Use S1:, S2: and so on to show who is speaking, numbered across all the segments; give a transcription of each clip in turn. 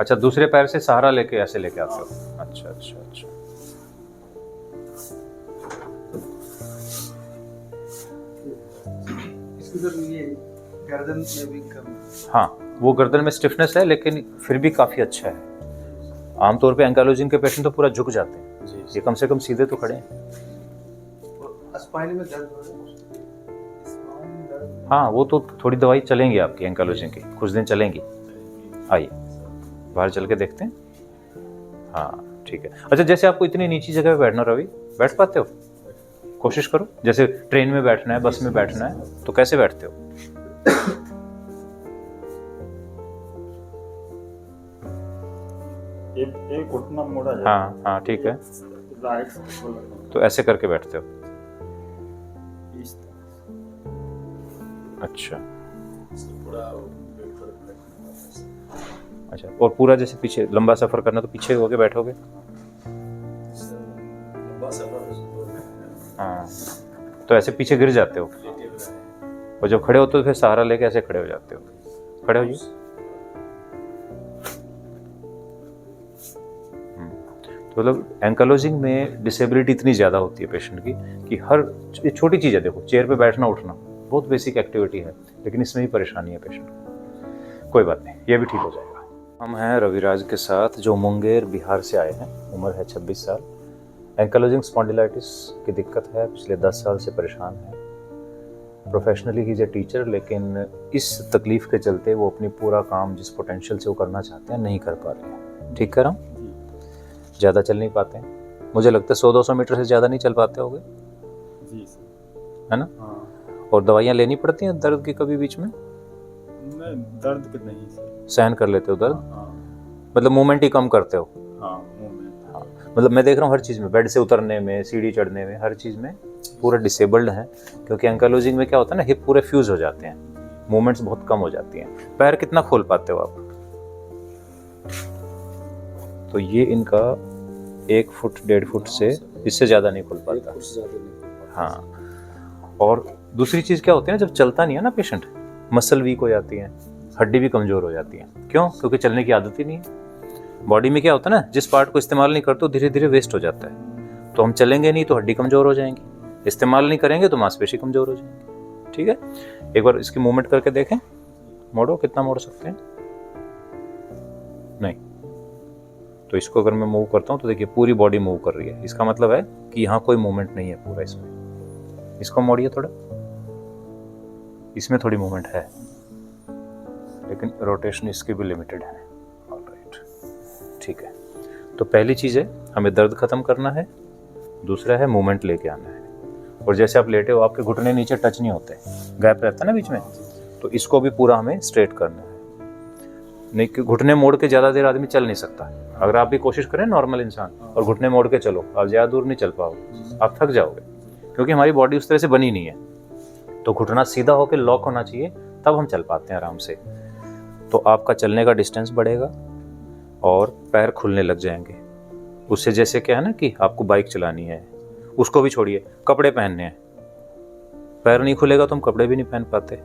S1: अच्छा, दूसरे पैर से सहारा लेके ऐसे लेके आते हो। अच्छा अच्छा अच्छा।
S2: इसकी तो ये गर्दन में भी कम।
S1: हाँ, वो गर्दन में स्टिफनेस है लेकिन फिर भी काफ़ी अच्छा है। आमतौर पे एंकाइलोजिंग के पेशेंट तो पूरा झुक जाते हैं,
S2: जी।
S1: ये कम से कम सीधे तो खड़े हैं।
S2: स्पाइन में दर्द हो रहा है। स्पाइन दर्द।
S1: हाँ, वो तो थोड़ी दवाई चलेंगी आपकी एंकाइलोजिंग की, कुछ दिन चलेंगी। आइए बाहर चल के देखते हैं। हाँ ठीक है। अच्छा, जैसे आपको इतनी नीची जगह पे बैठना, रवि बैठ पाते हो? कोशिश करो, जैसे ट्रेन में बैठना है, बस में बैठना है, तो कैसे बैठते हो?
S3: एक घुटना मोड़ा जाए।
S1: हाँ हाँ ठीक है,
S3: राइट।
S1: तो ऐसे करके बैठते हो।
S3: इस तरह
S1: अच्छा
S3: पूरा
S1: अच्छा, और पूरा जैसे पीछे लंबा सफर करना तो पीछे होके बैठोगे।
S3: लंबा सफर।
S1: हाँ, तो ऐसे पीछे गिर जाते हो, और जब खड़े होते हो फिर सहारा लेके ऐसे खड़े हो जाते हो। खड़े हो जी। तो मतलब एंकाइलोजिंग में डिसेबिलिटी इतनी ज़्यादा होती है पेशेंट की कि हर छोटी चीज़ है, देखो चेयर पे बैठना उठना बहुत बेसिक एक्टिविटी है, लेकिन इसमें ही परेशानी है पेशेंट को। कोई बात नहीं, ये भी ठीक हो जाएगा। हम हैं रविराज के साथ, जो मुंगेर बिहार से आए हैं, उम्र है 26 साल। एंकाइलोजिंग स्पॉन्डिलाइटिस की दिक्कत है, पिछले 10 साल से परेशान है। Professionally he is a teacher, लेकिन इस तकलीफ के चलते वो अपनी पूरा काम जिस पोटेंशियल से वो करना चाहते हैं नहीं कर पा रहे हैं। ठीक कर रहा हूँ? ज़्यादा चल नहीं पाते हैं, मुझे लगता है 100-200 मीटर से ज़्यादा नहीं चल पाते होंगे,
S3: जी
S1: है ना?
S3: हाँ।
S1: और दवाइयाँ लेनी पड़ती हैं दर्द की कभी बीच में?
S3: नहीं, दर्द के नहीं सर।
S1: सहन कर लेते हो दर्द?
S3: हाँ
S1: मतलब मूवमेंट ही कम करते हो?
S3: हाँ मूवमेंट।
S1: हाँ, मतलब मैं देख रहा हूँ हर चीज़ में, बेड से उतरने में, सीढ़ी चढ़ने में, हर चीज़ में पूरा डिसेबल्ड है। क्योंकि एंकाइलोजिंग में क्या होता है ना, हिप पूरे फ्यूज हो जाते हैं, मूवमेंट्स बहुत कम हो जाती हैं। पैर कितना खोल पाते हो आप? तो ये इनका 1 फुट 1.5 फुट से इससे ज़्यादा नहीं खुल पाता। हाँ, और दूसरी चीज़ क्या होती है ना, जब चलता नहीं है ना पेशेंट, मसल वीक हो जाती है, हड्डी भी कमज़ोर हो जाती है। क्यों? क्योंकि चलने की आदत ही नहीं है। बॉडी में क्या होता है ना, जिस पार्ट को इस्तेमाल नहीं करते धीरे धीरे वेस्ट हो जाता है। तो हम चलेंगे नहीं तो हड्डी कमज़ोर हो जाएंगी, इस्तेमाल नहीं करेंगे तो मांसपेशी कमज़ोर हो जाएंगी। ठीक है, एक बार इसकी मूवमेंट करके देखें। मोड़ो, कितना मोड़ सकते हैं? नहीं, तो इसको अगर मैं मूव करता हूँ तो देखिए पूरी बॉडी मूव कर रही है, इसका मतलब है कि यहाँ कोई मूवमेंट नहीं है पूरा इसमें। इसको मोड़िए थोड़ा, इसमें थोड़ी मूवमेंट है, लेकिन रोटेशन इसकी भी लिमिटेड है। ऑलराइट, ठीक है। तो पहली चीज़ है हमें दर्द खत्म करना है, दूसरा है मूवमेंट लेके आना है। और जैसे आप लेटे हो, आपके घुटने नीचे टच नहीं होते, गैप रहता है ना बीच में, तो इसको भी पूरा हमें स्ट्रेट करना है। नहीं कि घुटने मोड़ के ज़्यादा देर आदमी चल नहीं सकता। अगर आप भी कोशिश करें नॉर्मल इंसान और घुटने मोड़ के चलो, आप ज़्यादा दूर नहीं चल पाओगे, आप थक जाओगे, क्योंकि हमारी बॉडी उस तरह से बनी नहीं है। तो घुटना सीधा होकर लॉक होना चाहिए, तब हम चल पाते हैं आराम से। तो आपका चलने का डिस्टेंस बढ़ेगा और पैर खुलने लग जाएंगे। उससे जैसे क्या है ना कि आपको बाइक चलानी है, उसको भी छोड़िए, कपड़े पहनने हैं, पैर नहीं खुलेगा तो हम कपड़े भी नहीं पहन पाते।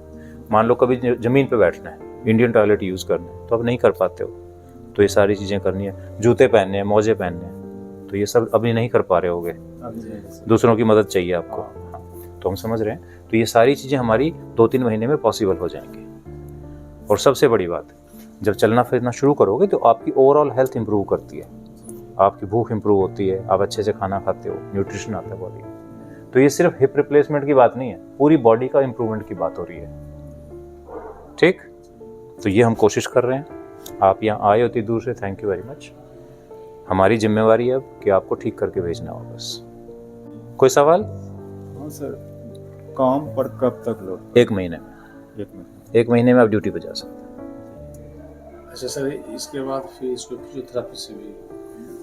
S1: मान लो कभी ज़मीन पे बैठना है, इंडियन टॉयलेट यूज़ करना है, तो अब नहीं कर पाते हो, तो ये सारी चीज़ें करनी है। जूते पहनने हैं, मोजे पहनने हैं, तो ये सब अभी नहीं कर पा रहे होगे, दूसरों की मदद चाहिए आपको। हाँ, तो हम समझ रहे हैं। तो ये सारी चीज़ें हमारी 2-3 महीने में पॉसिबल हो जाएंगी। और सबसे बड़ी बात, जब चलना फिरना शुरू करोगे तो आपकी ओवरऑल हेल्थ इंप्रूव करती है, आपकी भूख इंप्रूव होती है, आप अच्छे से खाना खाते हो, न्यूट्रिशन आता है बॉडी में। तो ये सिर्फ हिप रिप्लेसमेंट की बात नहीं है, पूरी बॉडी का इंप्रूवमेंट की बात हो रही है। ठीक, तो ये हम कोशिश कर रहे हैं। आप यहाँ आए होती दूर से, थैंक यू वेरी मच। हमारी जिम्मेवारी है अब कि आपको ठीक करके भेजना हो बस। कोई सवाल?
S3: हाँ सर, काम पर कब तक लौट?
S1: 1 महीने में। 1 महीने में आप ड्यूटी पे जा सकते हैं।
S2: अच्छा सर, इसके बाद फिर इसको फिजियोथेरेपी से भी?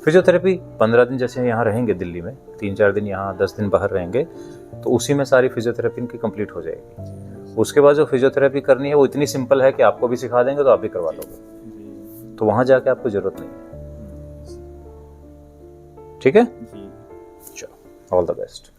S1: फिजियोथेरेपी 15 दिन जैसे यहाँ रहेंगे दिल्ली में, 3-4 दिन यहाँ, 10 दिन बाहर रहेंगे, तो उसी में सारी फिजियोथेरेपी इनकी कंप्लीट हो जाएगी। उसके बाद जो फिजियोथेरेपी करनी है वो इतनी सिंपल है कि आपको भी सिखा देंगे तो आप भी करवा लोगे, तो वहाँ जाके आपको ज़रूरत नहीं है। ठीक है, चलो, ऑल द बेस्ट।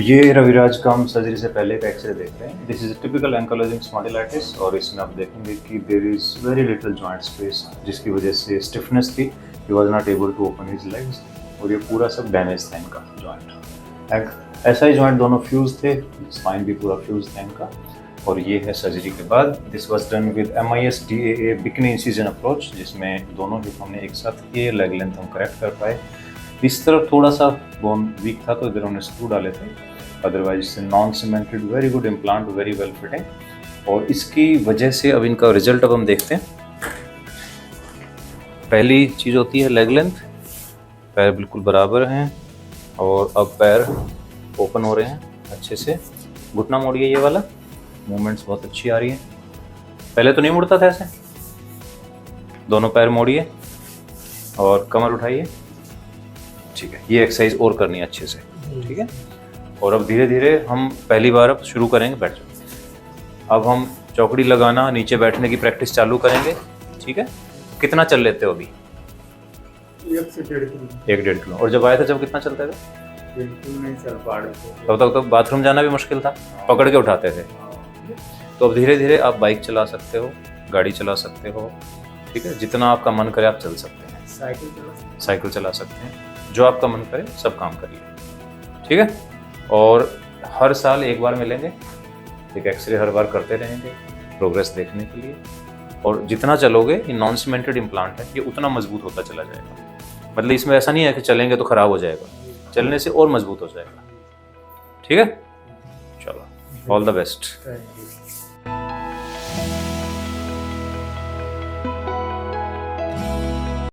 S1: तो ये रविराज का हम सर्जरी से पहले का एक्सरे देख रहे हैं। This is typical ankylosing spondylitis और इसमें आप देखेंगे कि there is very little joint space, जिसकी वजह से स्टिफनेस थी, he was not able to open his legs, और ये पूरा सब डैमेज था इनका जॉइंट। ऐसा ही जॉइंट दोनों फ्यूज थे, स्पाइन भी पूरा फ्यूज था इनका। और ये है सर्जरी के बाद। This was done with MIS DAA bikini incision approach, जिसमें दोनों हिप हमने एक साथ ये लेग लेंथ हम करेक्ट कर पाए। इस तरफ थोड़ा सा बोन वीक था तो इधर हमने स्क्रू डाले थे, अदरवाइज से non cemented very good implant, very well fitting. और इसकी वजह से अब इनका रिजल्ट अब हम देखते हैं। पहली चीज़ होती है लेग लेंथ, पैर बिल्कुल बराबर हैं और अब पैर ओपन हो रहे हैं अच्छे से। घुटना मोड़िए, ये वाला मूवमेंट्स बहुत अच्छी आ रही है, पहले तो नहीं मुड़ता था ऐसे। दोनों पैर मोड़िए और कमर उठाइए, ठीक है। ये एक्सरसाइज और करनी है अच्छे से, ठीक है। और अब धीरे धीरे हम पहली बार अब शुरू करेंगे, बैठ जाओ। अब हम चौकड़ी लगाना, नीचे बैठने की प्रैक्टिस चालू करेंगे, ठीक है। कितना चल लेते हो अभी?
S3: 1 से 1.5 किलो।
S1: 1-1.5 किलो। और जब आए थे जब कितना चलते थे?
S3: बिल्कुल नहीं चल पा रहे थे।
S1: तब तक तो बाथरूम जाना भी मुश्किल था, पकड़ के उठाते थे। तो अब धीरे धीरे आप बाइक चला सकते हो, गाड़ी चला सकते हो, ठीक है। जितना आपका मन करे आप चल सकते हैं, साइकिल चला सकते हैं, जो आपका मन करे सब काम करिए, ठीक है। और हर साल एक बार मिलेंगे, एक एक्सरे हर बार करते रहेंगे प्रोग्रेस देखने के लिए। और जितना चलोगे, ये नॉन सीमेंटेड इम्प्लांट है, ये उतना मजबूत होता चला जाएगा। मतलब इसमें ऐसा नहीं है कि चलेंगे तो ख़राब हो जाएगा, चलने से और मजबूत हो जाएगा, ठीक है। चलो, all the best.
S3: Thank you.